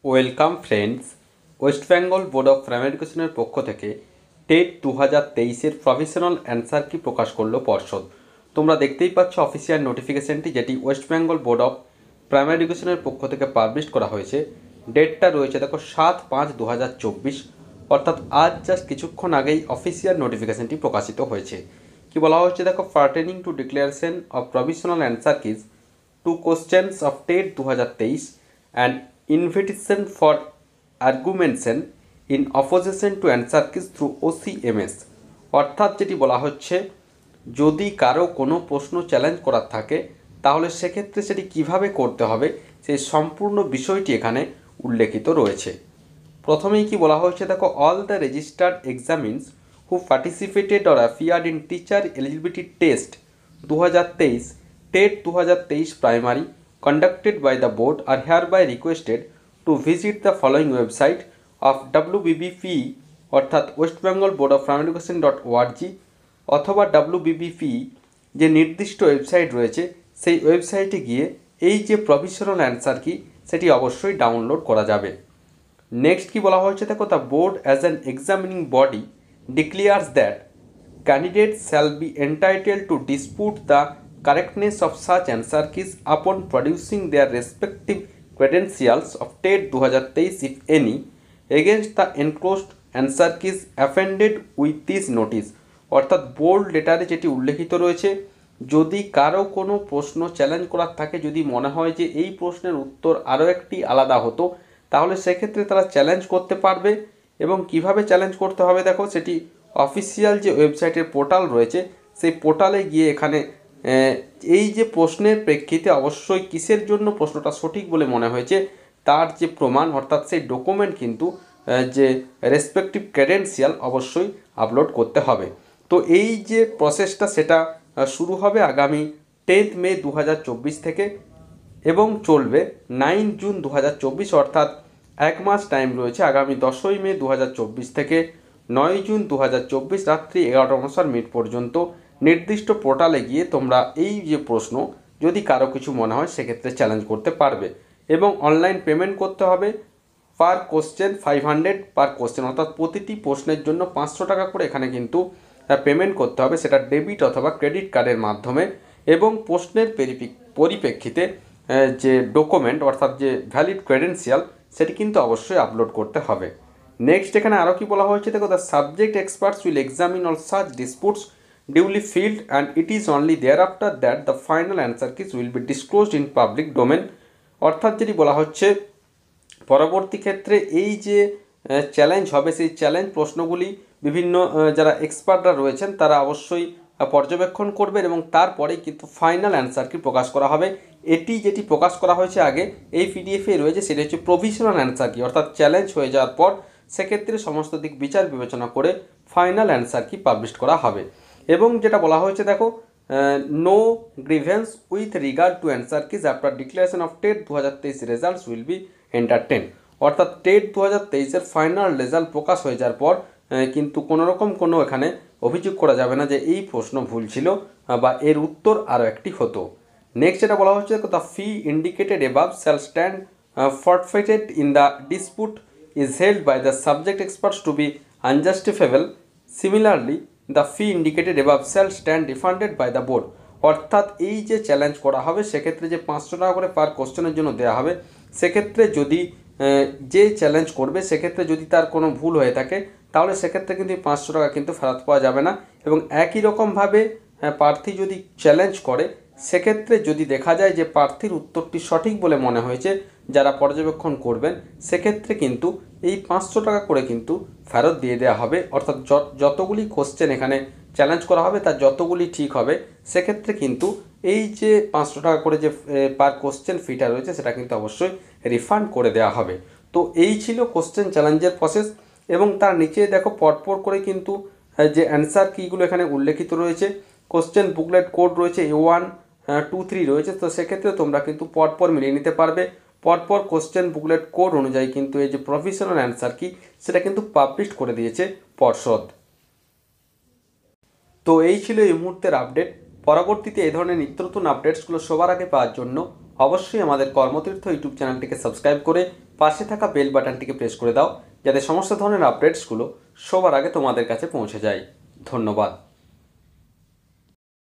Welcome friends. West Bengal board of primary এডুকেশনের পক্ষ থেকে টেট 2023-এর প্রভিশনাল অ্যান্সার কি প্রকাশ করলো পর্ষদ। তোমরা দেখতেই পাচ্ছ অফিসিয়াল নোটিফিকেশনটি, যেটি West Bengal board of primary এডুকেশনের পক্ষ থেকে পাবলিশ করা হয়েছে। ডেটটা রয়েছে দেখো 7/5/2024, অর্থাৎ আজ জাস্ট কিছুক্ষণ আগেই অফিসিয়াল নোটিফিকেশনটি প্রকাশিত হয়েছে। কি বলা হচ্ছে দেখো, pertaining to declaration of provisional answer keys to questions of TET 2023 and invitation for argumentation in opposition to answer keys through OCMS। অর্থাৎ যেটি বলা হচ্ছে, যদি কারো কোনো প্রশ্ন চ্যালেঞ্জ করার থাকে তাহলে সেক্ষেত্রে সেটি কিভাবে করতে হবে সেই সম্পূর্ণ বিষয়টি এখানে উল্লেখিত রয়েছে। প্রথমেই কি বলা হয়েছে দেখো, all the registered examinees who participated or appeared in teacher eligibility test 2023 TET 2023 primary conducted by the board are hereby requested to visit the following website of WBBPE অর্থাৎ West Bengal board of primary education .org অথবা WBBPE যে নির্দিষ্ট website রয়েছে সেই ওয়েবসাইটে গিয়ে এই যে প্রভিশনাল অ্যান্সার কি সেটি অবশ্যই ডাউনলোড করা যাবে। নেক্সট কি বলা হয়েছে দেখো, the board as an examining body declares that candidates shall be entitled to dispute the correctness of such answer keys upon producing their respective credentials of TET 2023 if any against the enclosed answer keys appended with this notice। অর্থাৎ board লেটারে যেটি উল্লেখিত রয়েছে, যদি কারো কোনো প্রশ্ন challenge করার থাকে, যদি মনে হয় যে এই প্রশ্নের উত্তর আরও একটি আলাদা হতো, তাহলে সেক্ষেত্রে তারা চ্যালেঞ্জ করতে পারবে। এবং কিভাবে চ্যালেঞ্জ করতে হবে দেখো, সেটি অফিসিয়াল যে ওয়েবসাইটের পোর্টাল রয়েছে সেই পোর্টালে গিয়ে এখানে এই যে প্রশ্নের প্রেক্ষিতে অবশ্যই কিসের জন্য প্রশ্নটা সঠিক বলে মনে হয়েছে তার যে প্রমাণ অর্থাৎ সেই ডকুমেন্ট কিন্তু যে রেসপেক্টিভ ক্রেডেন্সিয়াল অবশ্যই আপলোড করতে হবে। তো এই যে প্রসেসটা সেটা শুরু হবে আগামী 10 মে 2024 থেকে এবং চলবে 9 জুন 2024, অর্থাৎ এক মাস টাইম রয়েছে। আগামী 10ই মে 2024 থেকে 9 জুন 2024 রাত্রি 11:59 পর্যন্ত নির্দিষ্ট পোর্টালে গিয়ে তোমরা এই যে প্রশ্ন যদি কারো কিছু মনে হয় সেক্ষেত্রে চ্যালেঞ্জ করতে পারবে। এবং অনলাইন পেমেন্ট করতে হবে পার কোশ্চেন 500 পার কোশ্চেন, অর্থাৎ প্রতিটি প্রশ্নের জন্য 500 টাকা করে এখানে কিন্তু পেমেন্ট করতে হবে, সেটা ডেবিট অথবা ক্রেডিট কার্ডের মাধ্যমে। এবং প্রশ্নের পরিপ্রেক্ষিতে যে ডকুমেন্ট অর্থাৎ যে ভ্যালিড ক্রেডেন্সিয়াল সেটি কিন্তু অবশ্যই আপলোড করতে হবে। নেক্সট এখানে আরও কি বলা হয়েছে দেখো, the subject experts will examine all such disputes duly filled and it is only thereafter that the final answer keys will be disclosed in public domain। অর্থাৎ যেটি বলা হচ্ছে, পরবর্তী ক্ষেত্রে এই যে চ্যালেঞ্জ হবে সেই চ্যালেঞ্জ প্রশ্নগুলি বিভিন্ন যারা এক্সপার্টরা রয়েছেন তারা অবশ্যই পর্যবেক্ষণ করবেন এবং তারপরেই কিন্তু ফাইনাল অ্যান্সার কি প্রকাশ করা হবে। এটি যেটি প্রকাশ করা হয়েছে আগে এই পিডিএফে রয়েছে সেটি হচ্ছে প্রভিশনাল অ্যান্সার কি, অর্থাৎ চ্যালেঞ্জ হয়ে যাওয়ার পর সেক্ষেত্রে সমস্ত দিক বিচার বিবেচনা করে ফাইনাল অ্যান্সার কি পাবলিশ করা হবে। এবং যেটা বলা হয়েছে দেখো, no grievance with regard to answer keys after declaration of TET 2023 results will be entertain. অর্থাৎ টেট 2023-এর ফাইনাল রেজাল্ট প্রকাশ হয়ে যাওয়ার পর কিন্তু কোনোরকম কোনো এখানে অভিযোগ করা যাবে না যে এই প্রশ্ন ভুল ছিল বা এর উত্তর আরও একটি হতো। নেক্সট যেটা বলা হচ্ছে, the fee indicated above shall stand forfeited in the dispute is held by the subject experts to be unjustifiable. Similarly the fee indicated above shall stand refunded by the board. অর্থাৎ এই যে challenge করা হবে সেক্ষেত্রে যে 500 টাকা করে পার কোশ্চেনের জন্য দেওয়া হবে, সেক্ষেত্রে যদি যে চ্যালেঞ্জ করবে সেক্ষেত্রে যদি তার কোনো ভুল হয়ে থাকে তাহলে সেক্ষেত্রে কিন্তু 500 টাকা কিন্তু ফেরত পাওয়া যাবে না। এবং একই রকমভাবে প্রার্থী যদি চ্যালেঞ্জ করে সেক্ষেত্রে যদি দেখা যায় যে প্রার্থীর উত্তরটি সঠিক বলে মনে হয়েছে যারা পর্যবেক্ষণ করবেন, সেক্ষেত্রে কিন্তু এই 500 টাকা করে কিন্তু ফেরত দিয়ে দেওয়া হবে। অর্থাৎ যতগুলি কোশ্চেন এখানে চ্যালেঞ্জ করা হবে তার যতগুলি ঠিক হবে সেক্ষেত্রে কিন্তু এই যে 500 টাকা করে যে পার কোশ্চেন ফিটা রয়েছে সেটা কিন্তু অবশ্যই রিফান্ড করে দেওয়া হবে। তো এই ছিল কোশ্চেন চ্যালেঞ্জের প্রসেস। এবং তার নিচে দেখো পরপর করে কিন্তু যে অ্যান্সার কিগুলো এখানে উল্লেখিত রয়েছে, কোশ্চেন বুকলেট কোড রয়েছে A1, 2, 3 রয়েছে। তো সেক্ষেত্রে তোমরা কিন্তু পরপর মিলিয়ে নিতে পারবে। পরপর কোশ্চেন বুকলেট কোড অনুযায়ী কিন্তু এই যে প্রভিশনাল অ্যান্সার কি সেটা কিন্তু পাবলিশ করে দিয়েছে পর্ষদ। তো এই ছিল এই মুহূর্তের আপডেট। পরবর্তীতে এই ধরনের নিত্য নতুন আপডেটসগুলো সবার আগে পাওয়ার জন্য অবশ্যই আমাদের কর্মতীর্থ ইউটিউব চ্যানেলটিকে সাবস্ক্রাইব করে পাশে থাকা বেল বাটনটিকে প্রেস করে দাও, যাতে সমস্ত ধরনের আপডেটসগুলো সবার আগে তোমাদের কাছে পৌঁছে যায়। ধন্যবাদ।